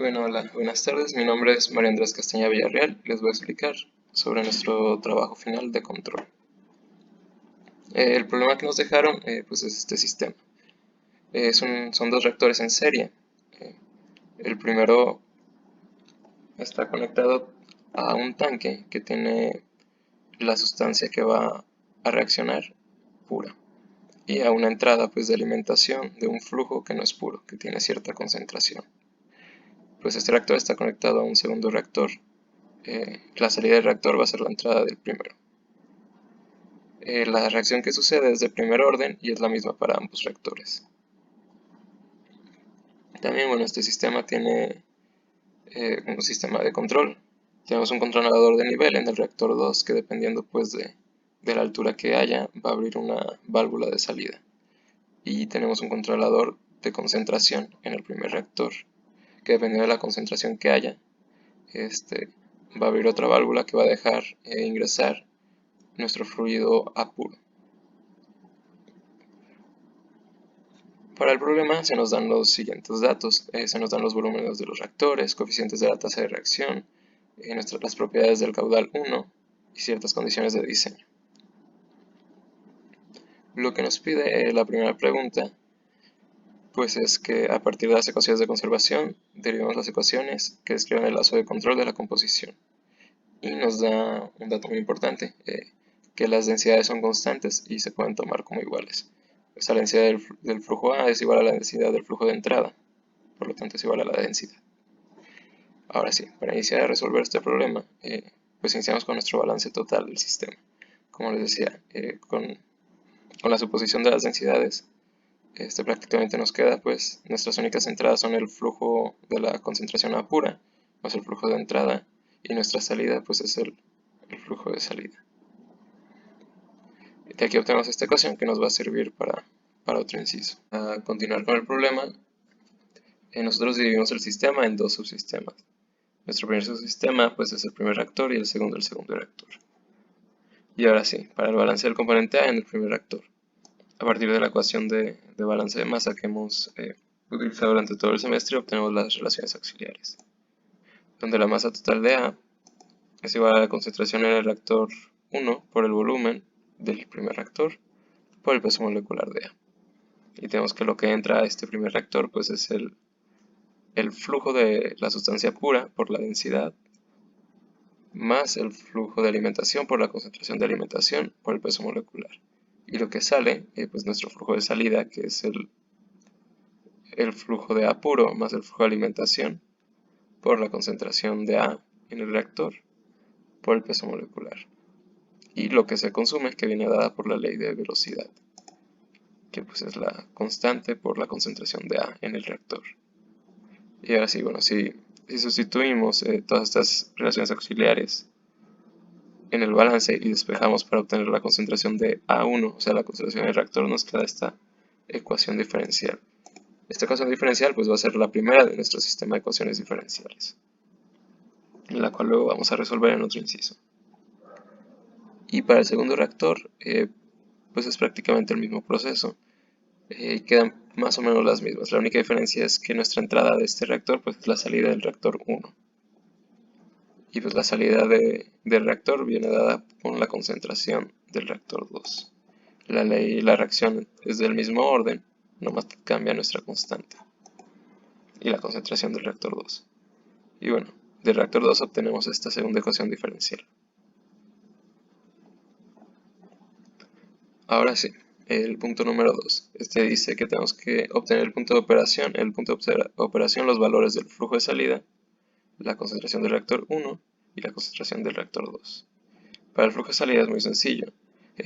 Bueno, hola, buenas tardes. Mi nombre es María Andrés Castaña Villarreal y les voy a explicar sobre nuestro trabajo final de control. El problema que nos dejaron pues es este sistema. Son dos reactores en serie. Eh, el primero está conectado a un tanque que tiene la sustancia que va a reaccionar pura y a una entrada pues de alimentación de un flujo que no es puro, que tiene cierta concentración. Pues este reactor está conectado a un segundo reactor. La salida del reactor va a ser la entrada del primero. La reacción que sucede es de primer orden y es la misma para ambos reactores. También, bueno, este sistema tiene un sistema de control. Tenemos un controlador de nivel en el reactor 2 que dependiendo pues de la altura que haya va a abrir una válvula de salida. Y tenemos un controlador de concentración en el primer reactor que dependiendo de la concentración que haya va a abrir otra válvula que va a dejar ingresar nuestro fluido a puro. Para el problema se nos dan los siguientes datos, se nos dan los volúmenes de los reactores, coeficientes de la tasa de reacción, las propiedades del caudal 1 y ciertas condiciones de diseño. Lo que nos pide la primera pregunta pues es que a partir de las ecuaciones de conservación derivemos las ecuaciones que describen el lazo de control de la composición. Y nos da un dato muy importante, que las densidades son constantes y se pueden tomar como iguales. La densidad del flujo A es igual a la densidad del flujo de entrada, por lo tanto es igual a la densidad. Ahora sí, para iniciar a resolver este problema, pues iniciamos con nuestro balance total del sistema. Como les decía, con la suposición de las densidades, prácticamente nos queda, pues, nuestras únicas entradas son el flujo de la concentración A pura, más el flujo de entrada, y nuestra salida, pues, es el flujo de salida. De aquí obtenemos esta ecuación que nos va a servir para otro inciso. A continuar con el problema, nosotros dividimos el sistema en dos subsistemas. Nuestro primer subsistema pues es el primer reactor y el segundo reactor. Y ahora sí, para el balance del componente A en el primer reactor. A partir de la ecuación de balance de masa que hemos utilizado durante todo el semestre, obtenemos las relaciones auxiliares. Donde la masa total de A es igual a la concentración en el reactor 1 por el volumen del primer reactor por el peso molecular de A. Y tenemos que lo que entra a este primer reactor pues es el flujo de la sustancia pura por la densidad más el flujo de alimentación por la concentración de alimentación por el peso molecular. Y lo que sale, pues nuestro flujo de salida, que es el flujo de A puro más el flujo de alimentación por la concentración de A en el reactor por el peso molecular. Y lo que se consume, que viene dada por la ley de velocidad, que pues es la constante por la concentración de A en el reactor. Y ahora sí, bueno, si sustituimos todas estas relaciones auxiliares en el balance y despejamos para obtener la concentración de A1, o sea, la concentración del reactor, nos queda esta ecuación diferencial. Esta ecuación diferencial pues va a ser la primera de nuestro sistema de ecuaciones diferenciales, en la cual luego vamos a resolver en otro inciso. Y para el segundo reactor, pues es prácticamente el mismo proceso. Quedan más o menos las mismas. La única diferencia es que nuestra entrada de este reactor pues es la salida del reactor 1. Y pues la salida del reactor viene dada con la concentración del reactor 2. La ley y la reacción es del mismo orden, nomás cambia nuestra constante y la concentración del reactor 2. Y bueno, del reactor 2 obtenemos esta segunda ecuación diferencial. Ahora sí, el punto número 2. Este dice que tenemos que obtener el punto de operación, los valores del flujo de salida, la concentración del reactor 1 y la concentración del reactor 2. Para el flujo de salida es muy sencillo.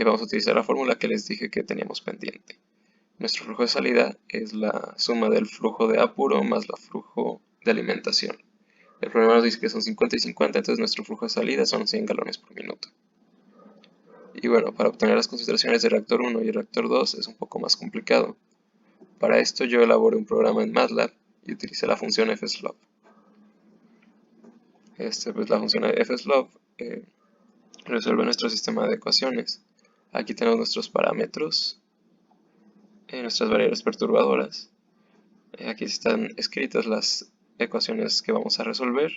Vamos a utilizar la fórmula que les dije que teníamos pendiente. Nuestro flujo de salida es la suma del flujo de A puro más el flujo de alimentación. El problema nos dice que son 50 y 50, entonces nuestro flujo de salida son 100 galones por minuto. Y bueno, para obtener las concentraciones de reactor 1 y reactor 2 es un poco más complicado. Para esto yo elaboré un programa en MATLAB y utilicé la función fslope. Pues la función fslope resuelve nuestro sistema de ecuaciones. Aquí tenemos nuestros parámetros, nuestras variables perturbadoras. Aquí están escritas las ecuaciones que vamos a resolver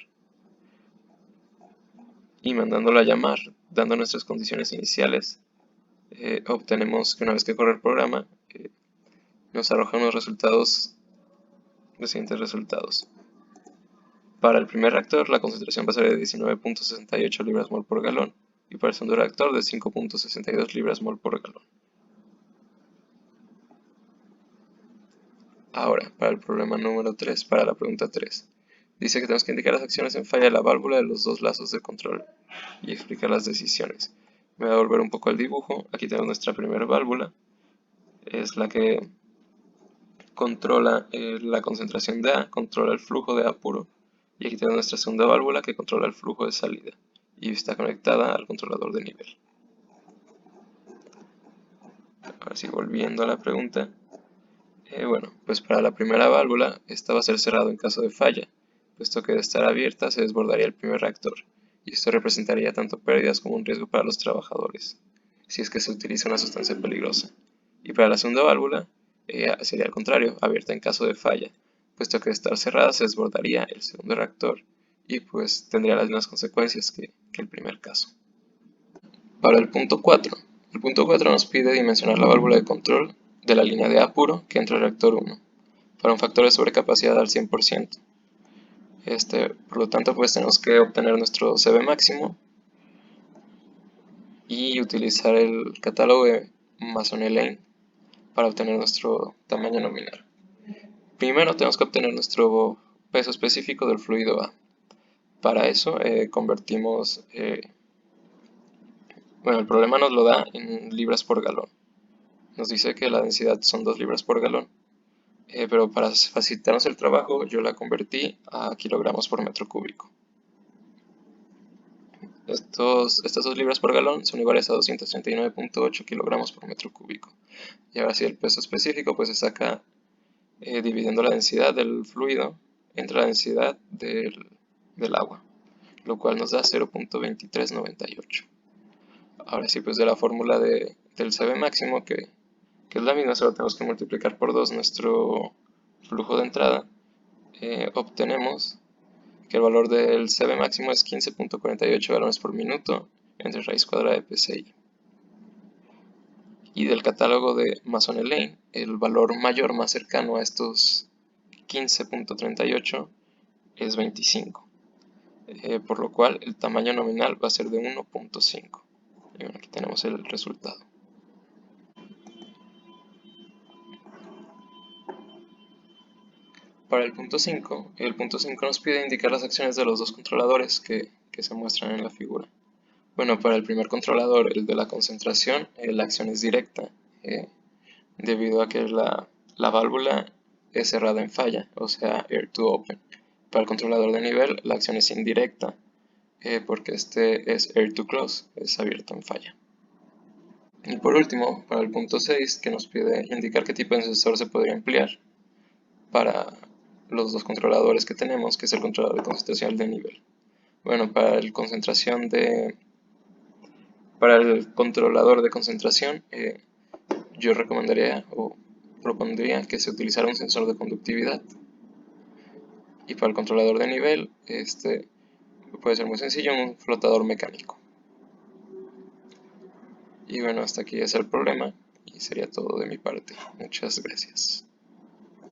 y mandándolo a llamar, dando nuestras condiciones iniciales, obtenemos que una vez que corre el programa, nos arroja unos resultados, los siguientes resultados. Para el primer reactor, la concentración va a ser de 19.68 libras mol por galón y para el segundo reactor de 5.62 libras mol por galón. Ahora, para el problema número 3, para la pregunta 3, dice que tenemos que indicar las acciones en falla de la válvula de los dos lazos de control y explicar las decisiones. Me voy a volver un poco al dibujo. Aquí tenemos nuestra primera válvula, es la que controla la concentración de A, controla el flujo de A puro. Y aquí tenemos nuestra segunda válvula que controla el flujo de salida y está conectada al controlador de nivel. Ahora sí, volviendo a la pregunta. Bueno, pues para la primera válvula, esta va a ser cerrado en caso de falla, puesto que de estar abierta se desbordaría el primer reactor, y esto representaría tanto pérdidas como un riesgo para los trabajadores, si es que se utiliza una sustancia peligrosa. Y para la segunda válvula, sería al contrario, abierta en caso de falla, puesto que de estar cerrada se desbordaría el segundo reactor, y pues tendría las mismas consecuencias que el primer caso. Para el punto 4. El punto 4 nos pide dimensionar la válvula de control de la línea de A puro que entra al reactor 1 para un factor de sobrecapacidad al 100%. Por lo tanto, pues tenemos que obtener nuestro CB máximo y utilizar el catálogo de Mason-Lane para obtener nuestro tamaño nominal. Primero tenemos que obtener nuestro peso específico del fluido A. Para eso convertimos, bueno, el problema nos lo da en libras por galón. Nos dice que la densidad son 2 libras por galón. Pero para facilitarnos el trabajo yo la convertí a kilogramos por metro cúbico. Estas 2 libras por galón son iguales a 239.8 kilogramos por metro cúbico. Y ahora sí, el peso específico pues se saca dividiendo la densidad del fluido entre la densidad del agua, lo cual nos da 0.2398. Ahora sí, pues de la fórmula del CB máximo, que es la misma, solo tenemos que multiplicar por 2 nuestro flujo de entrada, obtenemos que el valor del CB máximo es 15.48 galones por minuto entre raíz cuadrada de PCI. Y del catálogo de Mason-Lane, el valor mayor más cercano a estos 15.38 es 25, por lo cual el tamaño nominal va a ser de 1.5. Y bueno, aquí tenemos el resultado. Para el punto 5 nos pide indicar las acciones de los dos controladores que se muestran en la figura. Bueno, para el primer controlador, el de la concentración, la acción es directa, debido a que la válvula es cerrada en falla, o sea, air to open. Para el controlador de nivel, la acción es indirecta, porque este es air to close, es abierto en falla. Y por último, para el punto 6, que nos pide indicar qué tipo de sensor se podría emplear para los dos controladores que tenemos, que es el controlador de concentración y el de nivel. Bueno, para el controlador de concentración, yo recomendaría o propondría que se utilizara un sensor de conductividad. Y para el controlador de nivel, puede ser muy sencillo, un flotador mecánico. Y bueno, hasta aquí es el problema y sería todo de mi parte. Muchas gracias.